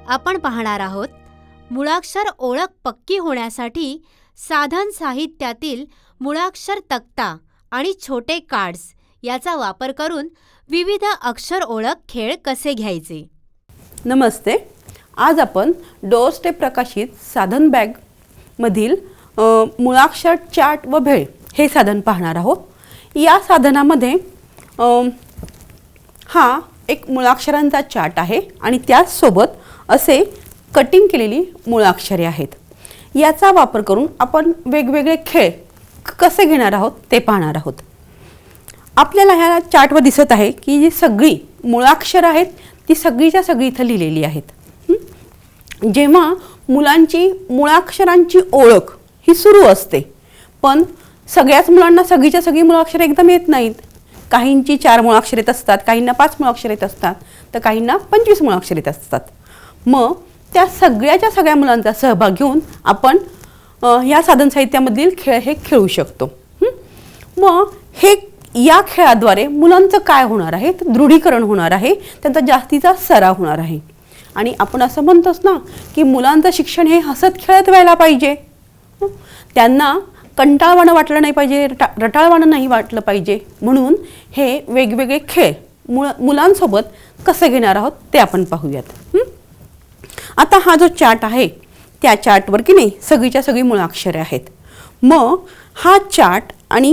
आपण पाहणार आहोत मुळाक्षर ओळख पक्की होण्यासाठी साधन साहित्यातील मुळाक्षर तक्ता आणि छोटे कार्ड्स याचा वापर करून विविध अक्षर ओळख खेळ कसे घ्यायचे। नमस्ते। आज आपण डोअरस्टेप प्रकाशित साधन बॅग मधील मुळाक्षर चार्ट व भेळ हे साधन पाहणार आहोत। या साधनामध्ये हा एक मुळाक्षरांचा चार्ट आहे आणि त्यासोबत असे कटिंग केलेली मुळाक्षरे आहेत। याचा वापर करून आपण वेगवेगळे खेळ कसे घेणार आहोत ते पाहणार आहोत। आपल्याला ह्या चार्टवर दिसत आहे की जी सगळी मुळाक्षर आहेत ती सगळीच्या सगळी इथे लिहिलेली आहेत। जेव्हा मुलांची मुळाक्षरांची ओळख ही सुरू असते, पण सगळ्याच मुलांना सगळीच्या सगळी मुळाक्षरे एकदम येत नाहीत। काहींची 4 मुळाक्षरे येत असतात, काहींना 5 मुळाक्षरे येत असतात, तर काहींना 25 मुळाक्षरे येत असतात। मग त्या सगळ्याच्या सगळ्या मुलांचा सहभाग घेऊन आपण या साधन साहित्यामधील खेळ हे खेळू शकतो। मग हे या खेळाद्वारे मुलांचं काय होणार आहे तर दृढीकरण होणार आहे, त्यांचा जास्तीचा सराव होणार आहे। आणि आपण असं म्हणतोच ना की मुलांचं शिक्षण हे हसत खेळत व्हायला पाहिजे, त्यांना कंटाळवाणं वाटलं नाही पाहिजे, रटाळवाणं नाही वाटलं पाहिजे, म्हणून हे वेगवेगळे खेळ मुलांसोबत कसे घेणार आहोत ते आपण पाहूयात। आता हा जो चार्ट आहे त्या चार्टवर की नाही सगळीच्या सगळी मुळाक्षरे आहेत। मग हा चार्ट आणि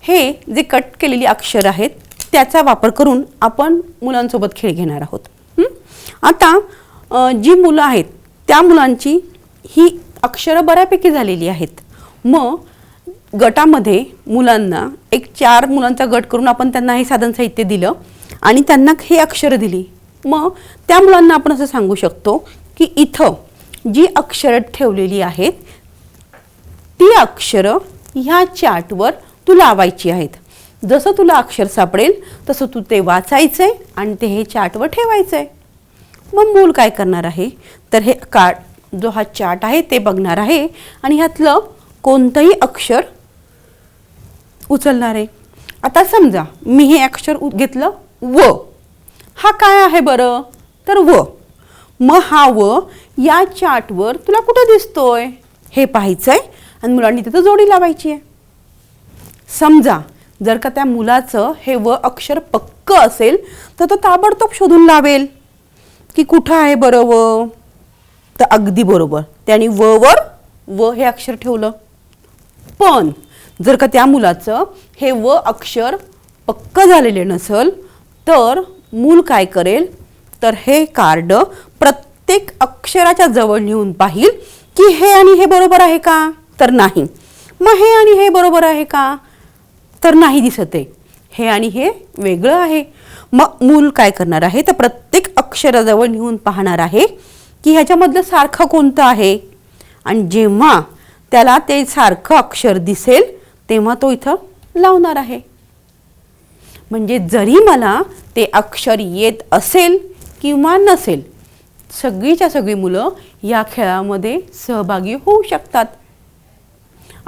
हे जे कट केलेली अक्षर आहेत त्याचा वापर करून आपण मुलांसोबत खेळ घेणार आहोत। आता जी मुलं आहेत त्या मुलांची ही अक्षरं बऱ्यापैकी झालेली आहेत। मग गटामध्ये मुलांना एक 4 मुलांचा गट करून आपण त्यांना हे साधन साहित्य दिलं आणि त्यांना हे अक्षरं दिली। मग त्या मुलांना आपण असं सांगू शकतो की इथं जी अक्षरं ठेवलेली आहेत ती अक्षरं ह्या चार्टवर तू लावायची आहेत। जसं तुला अक्षर सापडेल तसं तू ते वाचायचंय आणि ते हे चार्टवर ठेवायचंय। मग मूल काय करणार आहे तर हे कार्ड जो हा चार्ट आहे ते बघणार आहे आणि ह्यातलं कोणतंही अक्षर उचलणार आहे। आता समजा मी हे अक्षर घेतलं व, हा काय आहे बरं तर व। मग हा व या चार्टवर तुला कुठं दिसतोय हे पाहायचंय आणि मुलांनी तिथं जोडी लावायची आहे। समजा जर का त्या मुलाचं हे व अक्षर पक्क असेल तर तो ताबडतोब शोधून लावेल की कुठं आहे बरं व, तर अगदी बरोबर त्याने व वर व हे अक्षर ठेवलं। पण जर का त्या मुलाचं हे व अक्षर पक्क झालेले नसेल तर मूल काय करेल तर हे कार्ड प्रत्येक अक्षराच्या जवळ नेऊन पाहिल की हे आणि हे बरोबर आहे का तर नाही, मग हे आणि हे बरोबर आहे का तर नाही दिसत आहे, हे आणि हे वेगळं आहे। मग मूल काय करणार आहे तर प्रत्येक अक्षराजवळ नेऊन पाहणार आहे की ह्याच्यामधलं सारखं कोणतं आहे आणि जेव्हा त्याला ते सारखं अक्षर दिसेल तेव्हा तो इथं लावणार आहे। म्हणजे जरी मला ते अक्षर येत असेल किंवा नसेल सगळीच्या सगळी मुलं या खेळामध्ये सहभागी होऊ शकतात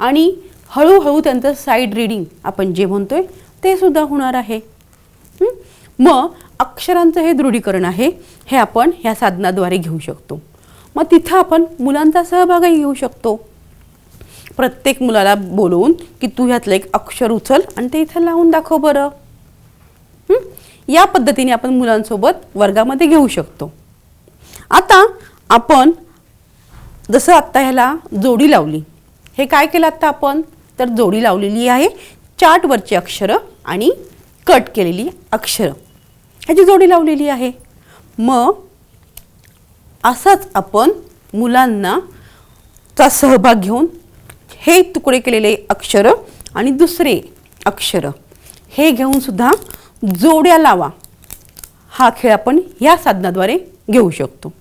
आणि हळूहळू त्यांचं साईड रीडिंग आपण जे म्हणतोय ते सुद्धा होणार आहे। मग अक्षरांचं हे दृढीकरण आहे हे आपण ह्या साधनाद्वारे घेऊ शकतो। मग तिथं आपण मुलांचा सहभागही घेऊ शकतो। प्रत्येक मुलाला बोलवून की तू ह्यातलं एक अक्षर उचल आणि ते इथं लावून दाखव बरं। या पद्धतीने आपण मुलांसोबत वर्गामध्ये घेऊ शकतो। आता आपण जसं आत्ता ह्याला जोडी लावली, हे काय केलं आत्ता आपण तर जोडी लावलेली आहे चार्टवरची अक्षरं आणि कट केलेली अक्षरं ह्याची जोडी लावलेली आहे। मग असंच आपण मुलांना चा सहभाग घेऊन हे तुकडे केलेले अक्षरं आणि दुसरे अक्षरं हे घेऊन सुद्धा जोड्या लावा हा खेळ आपण या साधनाद्वारे घेऊ शकतो।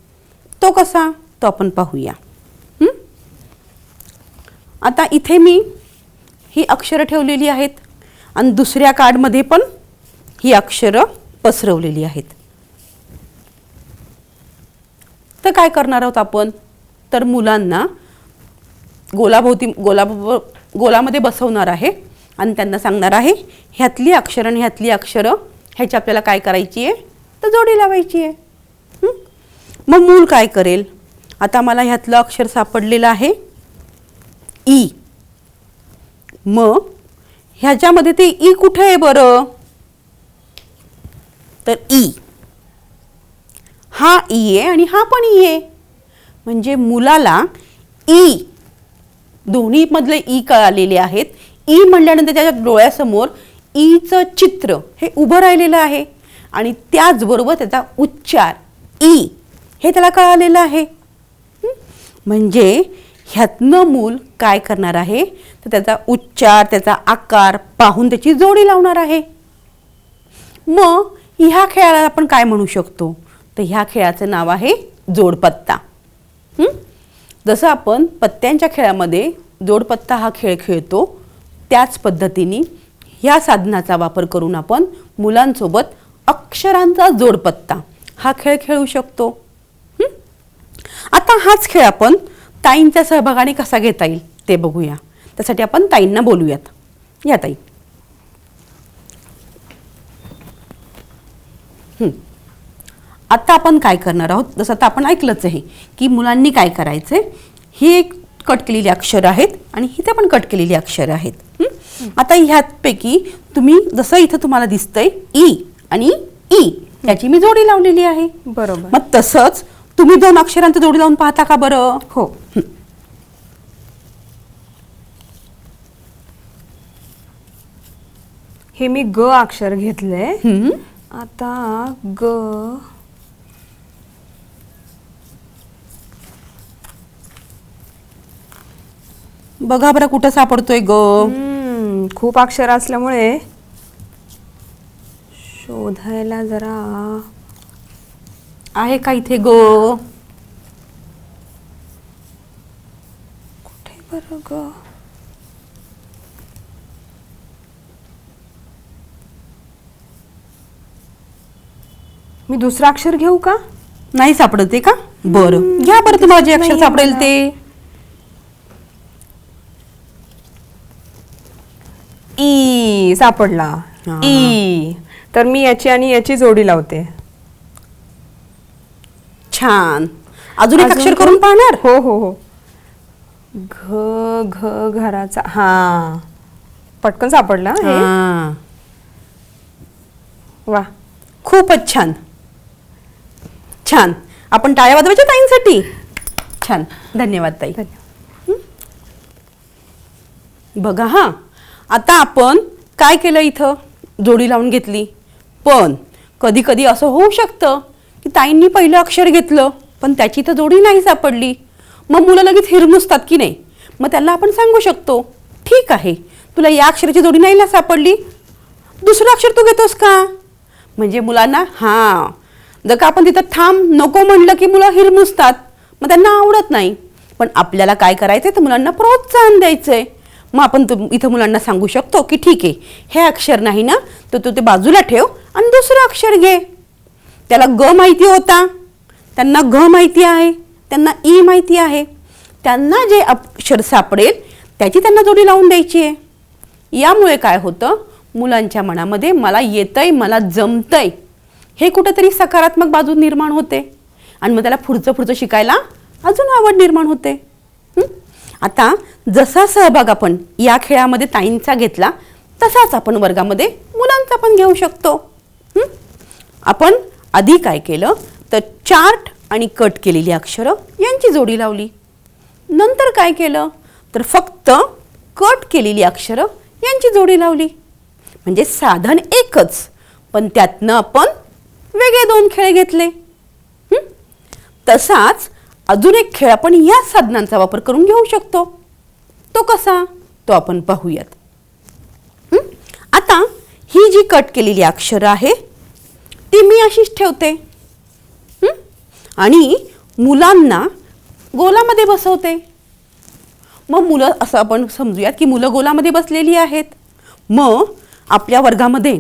तो कसा तो आपण पाहूया। आता इथे मी ही अक्षरं ठेवलेली आहेत आणि दुसऱ्या कार्डमध्ये पण ही अक्षरं पसरवलेली आहेत। तर काय करणार आहोत आपण तर मुलांना गोलामध्ये बसवणार आहे आणि त्यांना सांगणार आहे ह्यातली अक्षरं आणि ह्यातली अक्षरं ह्याची आपल्याला काय करायची आहे तर जोडी लावायची आहे। मग मूल काय करेल? आता मला ह्यातलं अक्षर सापडलेलं आहे ई. मग ह्याच्यामध्ये ते ई कुठे आहे बरं? तर ई, हा ई आहे आणि हा पण ई आहे. म्हणजे मुलाला ई, दोन्ही मधले ई कळालेले आहेत. ई म्हणल्यानंतर त्याच्या डोळ्यासमोर ईचं चित्र हे उभं राहिलेलं आहे आणि त्याचबरोबर त्याचा उच्चार ई हे त्याला कळालेलं आहे. म्हणजे ह्यातनं मूल काय करणार आहे? तर त्याचा उच्चार, त्याचा आकार पाहून त्याची जोडी लावणार आहे. मग ह्या खेळाला आपण काय म्हणू शकतो? तर ह्या खेळाचं नाव आहे जोडपत्ता. जसं आपण पत्त्यांच्या खेळामध्ये जोडपत्ता हा खेळ खेळतो, त्याच पद्धतीने ह्या साधनाचा वापर करून आपण मुलांसोबत अक्षरांचा जोडपत्ता हा खेळ खेळू शकतो. आता हाच खेळ आपण ताईंच्या सहभागाने कसा घेता येईल ते बघूया. त्यासाठी आपण ताईंना बोलूयात. या ताई. आता आपण काय करणार आहोत? जसं आता आपण ऐकलंच आहे की मुलांनी काय करायचं आहे. ही एक कट केलेली अक्षरं आहेत आणि इथे पण कट केलेली अक्षरं आहेत. आता ह्यापैकी तुम्ही जसं इथं तुम्हाला दिसतंय ई आणि ई याची मी जोडी लावलेली आहे. बरोबर. मग तसंच तुम्ही दोन अक्षरांची जोडी लावून पाहता का बरं? हो. हे मी ग अक्षर घेतलंय. आता ग, बघा बरं कुठं सापडतोय ग? खूप अक्षर असल्यामुळे शोधायला जरा आहे का इथे ग? कुठे बरं ग? मी दुसरं अक्षर घेऊ का? नाही सापडते का? बरं घ्या बरं, तुम्हाला जे अक्षर नाहीये सापडेल मला. ते. ई सापडला. हा. ई. तर मी याची आणि याची जोडी लावते. छान. अजून एक अजून अक्षर कोण? करून पाहणार? हो हो हो. घ घ घराचा. हा, पटकन सापडला हे. हा. वा, खूपच छान. छान. आपण टाळ्या वाजवायच्या ताईंसाठी. छान, धन्यवाद ताई. बघा हा, आता आपण काय केलं? इथं जोडी लावून घेतली. पण कधी कधी असं होऊ शकतं की ताईंनी पहिलं अक्षर घेतलं पण त्याची तर जोडी नाही सापडली. मग मुलं लगेच हिरमुसतात की नाही. मग त्याला आपण सांगू शकतो, ठीक आहे तुला या अक्षराची जोडी नाही ना सापडली, दुसरं अक्षर तू घेतोस का? म्हणजे मुलांना हां, जर का आपण तिथं थांब नको म्हणलं की मुलं हिरमुसतात, मग त्यांना आवडत नाही. पण आपल्याला काय करायचं आहे तर मुलांना प्रोत्साहन द्यायचं आहे. मग आपण इथं मुलांना सांगू शकतो की ठीक आहे हे अक्षर नाही ना तर तू ते बाजूला ठेव आणि दुसरं अक्षर घे. त्याला ग माहिती होता, त्यांना घ माहिती आहे, त्यांना ई माहिती आहे. त्यांना जे अक्षर सापडेल त्याची त्यांना जोडी लावून द्यायची आहे. यामुळे काय होतं, मुलांच्या मनामध्ये मला येतंय, मला जमतंय हे कुठेतरी सकारात्मक बाजू निर्माण होते आणि मग त्याला पुढचं शिकायला अजून आवड निर्माण होते. आता जसा सहभाग आपण या खेळामध्ये ताईंचा घेतला तसाच आपण वर्गामध्ये मुलांचा पण घेऊ शकतो. आपण आधी काय केलं तर चार्ट आणि कट केलेली अक्षरं यांची जोडी लावली. नंतर काय केलं तर फक्त कट केलेली अक्षरं यांची जोडी लावली. म्हणजे साधन एकच पण त्यातनं आपण वेगळे दोन खेळ घेतले. तसाच अजून एक खेळ आपण या साधनांचा वापर करून घेऊ शकतो. तो कसा तो आपण पाहूयात. आता ही जी कट केलेली अक्षरं आहे ती मी अशीच ठेवते आणि मुलांना गोलामध्ये बसवते. मग मुलं असं आपण समजूयात की मुलं गोलामध्ये बसलेली आहेत. मग आपल्या वर्गामध्ये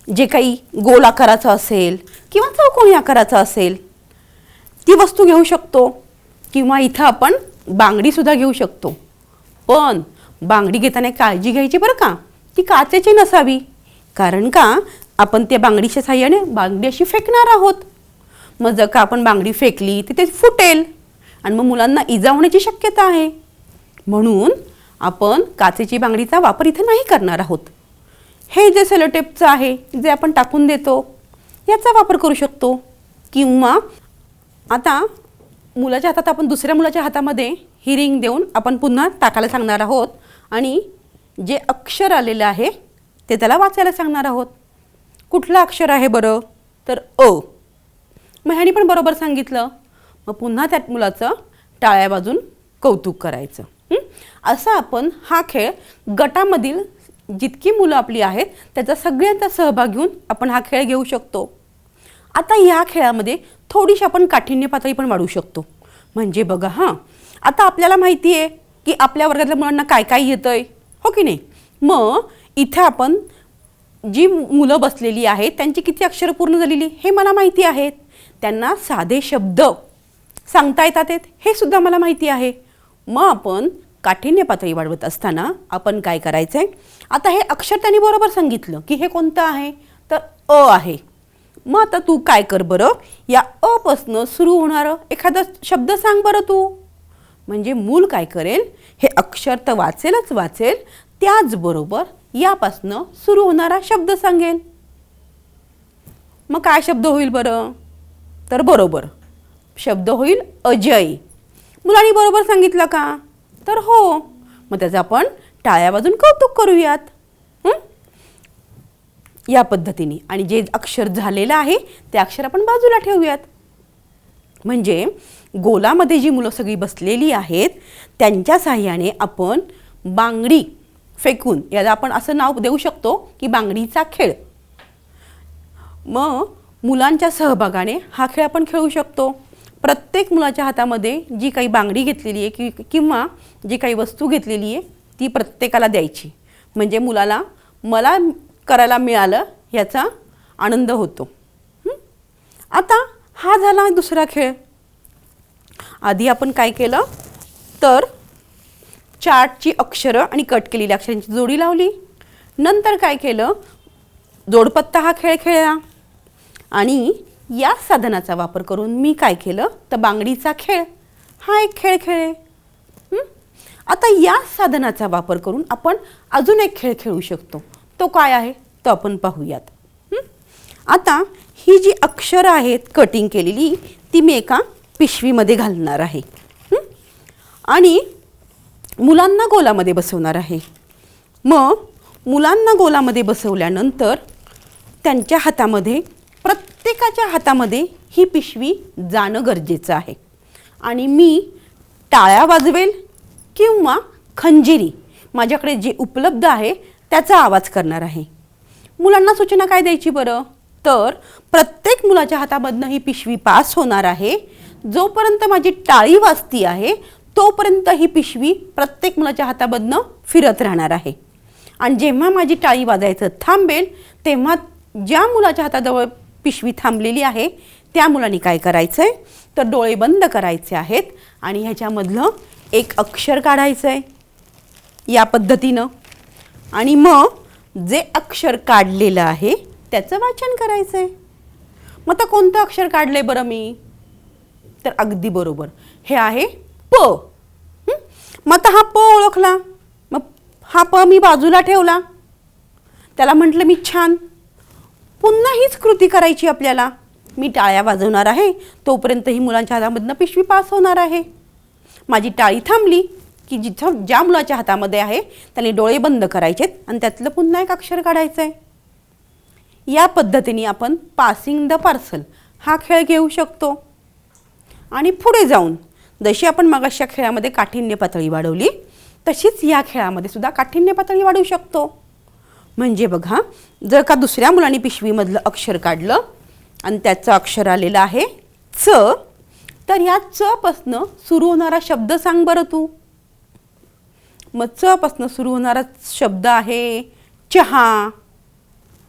जे काही गोल आकाराचं असेल किंवा चौकोनी आकाराचं असेल ती वस्तू घेऊ शकतो किंवा इथं आपण बांगडीसुद्धा घेऊ शकतो. पण बांगडी घेताना काळजी घ्यायची बरं का, ती काचेची नसावी. कारण का आपण त्या बांगडीच्या साहाय्याने बांगडी अशी फेकणार आहोत. मग जर का आपण बांगडी फेकली तर ते फुटेल आणि मग मुलांना इजा होण्याची शक्यता आहे. म्हणून आपण काचेची बांगडीचा वापर इथे नाही करणार आहोत. हे जे सेलोटेपचं आहे जे आपण टाकून देतो याचा वापर करू शकतो. किंवा आता मुलाच्या हातात आपण दुसऱ्या मुलाच्या हातामध्ये ही रिंग देऊन आपण पुन्हा टाकायला सांगणार आहोत आणि जे अक्षर आलेलं आहे ते त्याला वाचायला सांगणार आहोत. कुठलं अक्षर आहे बरं? तर अ. मग ह्यानी पण बरोबर सांगितलं. मग पुन्हा त्या मुलाचं टाळ्या वाजून कौतुक करायचं. असं आपण हा खेळ गटामधील जितकी मुलं आपली आहेत त्याचा सगळ्यांचा सहभाग घेऊन आपण हा खेळ घेऊ शकतो. आता या खेळामध्ये थोडीशी आपण काठिण्य पातळी पण वाढवू शकतो. म्हणजे बघा आता आपल्याला माहिती आहे की आपल्या वर्गातल्या मुलांना काय काय येतंय, हो की नाही. मग इथे आपण जी मुलं बसलेली आहेत त्यांची किती अक्षरं पूर्ण झालेली हे मला माहिती आहेत. त्यांना साधे शब्द सांगता येतात हे सुद्धा मला माहिती आहे. मग आपण काठिण्य पातळी वाढवत असताना आपण काय करायचं आहे, आता हे अक्षर त्यांनी बरोबर सांगितलं की हे कोणतं आहे, तर अ आहे. मग आता तू काय कर बरं, या अ पासनं सुरू होणारं एखादा शब्द सांग बरं तू. म्हणजे मूल काय करेल, हे अक्षर तर वाचेलच वाचेल, त्याचबरोबर यापासनं सुरू होणारा शब्द सांगेल. मग काय शब्द होईल बरं, तर बरोबर शब्द होईल अजय. मुलांनी बरोबर सांगितलं का, तर हो. मग त्याचं आपण टाळ्या वाजून कौतुक करूयात या पद्धतीने. आणि जे अक्षर झालेलं आहे ते अक्षर आपण बाजूला ठेवूयात. म्हणजे गोलामध्ये जी मुलं सगळी बसलेली आहेत त्यांच्या साहाय्याने आपण बांगडी फेकून, याला आपण असं नाव देऊ शकतो की बांगडीचा खेळ. मग मुलांच्या सहभागाने हा खेळ आपण खेळू शकतो. प्रत्येक मुलाच्या हातामध्ये जी काही बांगडी घेतलेली आहे किंवा जी काही वस्तू घेतलेली आहे ती प्रत्येकाला द्यायची. म्हणजे मुलाला मला करायला मिळालं याचा आनंद होतो. आता हा झाला दुसरा खेळ. आधी आपण काय केलं, तर चार्टची अक्षरं आणि कट केलेल्या अक्षरांची जोडी लावली. नंतर काय केलं, जोडपत्ता हा खेळ खेळला. आणि या साधनाचा वापर करून मी काय केलं, तर बांगडीचा खेळ हा एक खेळ खेळले. आता या साधनाचा वापर करून आपण अजून एक खेळ खेळू शकतो. तो काय आहे तो आपण पाहूयात. आता ही जी अक्षरं आहेत कटिंग केलेली ती मी एका पिशवीमध्ये घालणार आहे आणि मुलांना गोलामध्ये बसवणार आहे. मग मुलांना गोलामध्ये बसवल्यानंतर त्यांच्या हातामध्ये, प्रत्येकाच्या हातामध्ये ही पिशवी जाणं गरजेचं आहे. आणि मी टाळ्या वाजवेल किंवा खंजिरी माझ्याकडे जे उपलब्ध आहे त्याचा आवाज करणार आहे. मुलांना सूचना काय द्यायची बरं, तर प्रत्येक मुलाच्या हातामधनं ही पिशवी पास होणार आहे. जोपर्यंत माझी टाळी वाजती आहे तोपर्यंत ही पिशवी प्रत्येक मुलाच्या हातामधनं फिरत राहणार आहे. आणि जेव्हा माझी टाळी वाजायचं थांबेल तेव्हा ज्या मुलाच्या हाताजवळ पिशवी थांबलेली आहे त्या मुलांनी काय करायचं आहे, तर डोळे बंद करायचे आहेत आणि ह्याच्यामधलं एक अक्षर काढायचं आहे या पद्धतीनं. आणि मग जे अक्षर काढलेलं आहे त्याचं वाचन करायचं आहे. मग आता कोणतं अक्षर काढलं आहे बरं मी, तर अगदी बरोबर हे आहे प. मग आता हा प ओळखला, मग हा प मी बाजूला ठेवला, त्याला म्हटलं मी छान. पुन्हा हीच कृती करायची आपल्याला. मी टाळ्या वाजवणार आहे तोपर्यंत ही मुलांच्या हातामधनं पिशवी पास होणार आहे. माझी टाळी थांबली की जिथं ज्या मुलाच्या हातामध्ये आहे त्याने डोळे बंद करायचेत आणि त्यातलं पुन्हा एक अक्षर काढायचं आहे. या पद्धतीने आपण पासिंग द पार्सल हा खेळ घेऊ शकतो. आणि पुढे जाऊन जशी आपण मगाशच्या खेळामध्ये काठिण्य पातळी वाढवली तशीच या खेळामध्ये सुद्धा काठिण्य पातळी वाढवू शकतो. म्हणजे बघा, जर का दुसऱ्या मुलांनी पिशवीमधलं अक्षर काढलं आणि त्याचं अक्षर आलेलं आहे च, तर या च पासनं सुरू होणारा शब्द सांग बरं तू. मग च पासनं सुरू होणारा शब्द आहे चहा.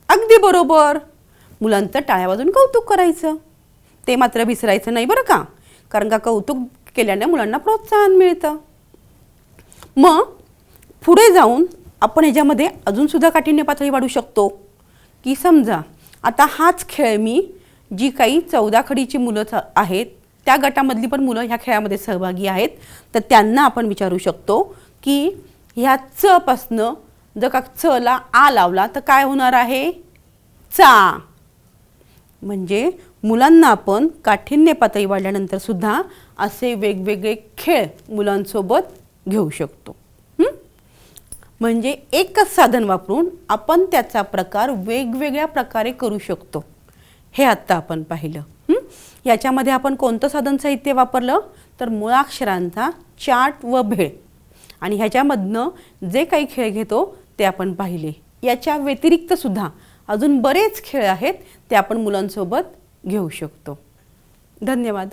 अगदी बरोबर. मुलांचं टाळ्या वाजून कौतुक करायचं, ते मात्र विसरायचं नाही बरं का, कारण का कौतुक केल्याने मुलांना प्रोत्साहन मिळतं. मग पुढे जाऊन आपण ह्याच्यामध्ये अजूनसुद्धा काठिण्य पातळी वाढवू शकतो. की समजा आता हाच खेळ मी जी काही 14 खडीची मुलं आहेत त्या गटामधली पण मुलं ह्या खेळामध्ये सहभागी आहेत, तर त्यांना आपण विचारू शकतो की ह्या च पासनं जर का च ला आ लावला तर काय होणार आहे? चा. म्हणजे मुलांना आपण काठिण्य पातळी वाढल्यानंतर सुद्धा असे वेगवेगळे खेळ मुलांसोबत घेऊ शकतो. म्हणजे एकच साधन वापरून आपण त्याचा प्रकार वेगवेगळ्या प्रकारे करू शकतो, हे आत्ता आपण पाहिलं. याच्यामध्ये आपण कोणतं साधन साहित्य वापरलं तर मुळाक्षरांचा चार्ट व भेळ, आणि ह्याच्यामधनं जे काही खेळ घेतो ते आपण पाहिले. याच्या व्यतिरिक्त सुद्धा अजून बरेच खेळ आहेत ते आपण मुलांसोबत घेऊ शकतो. धन्यवाद.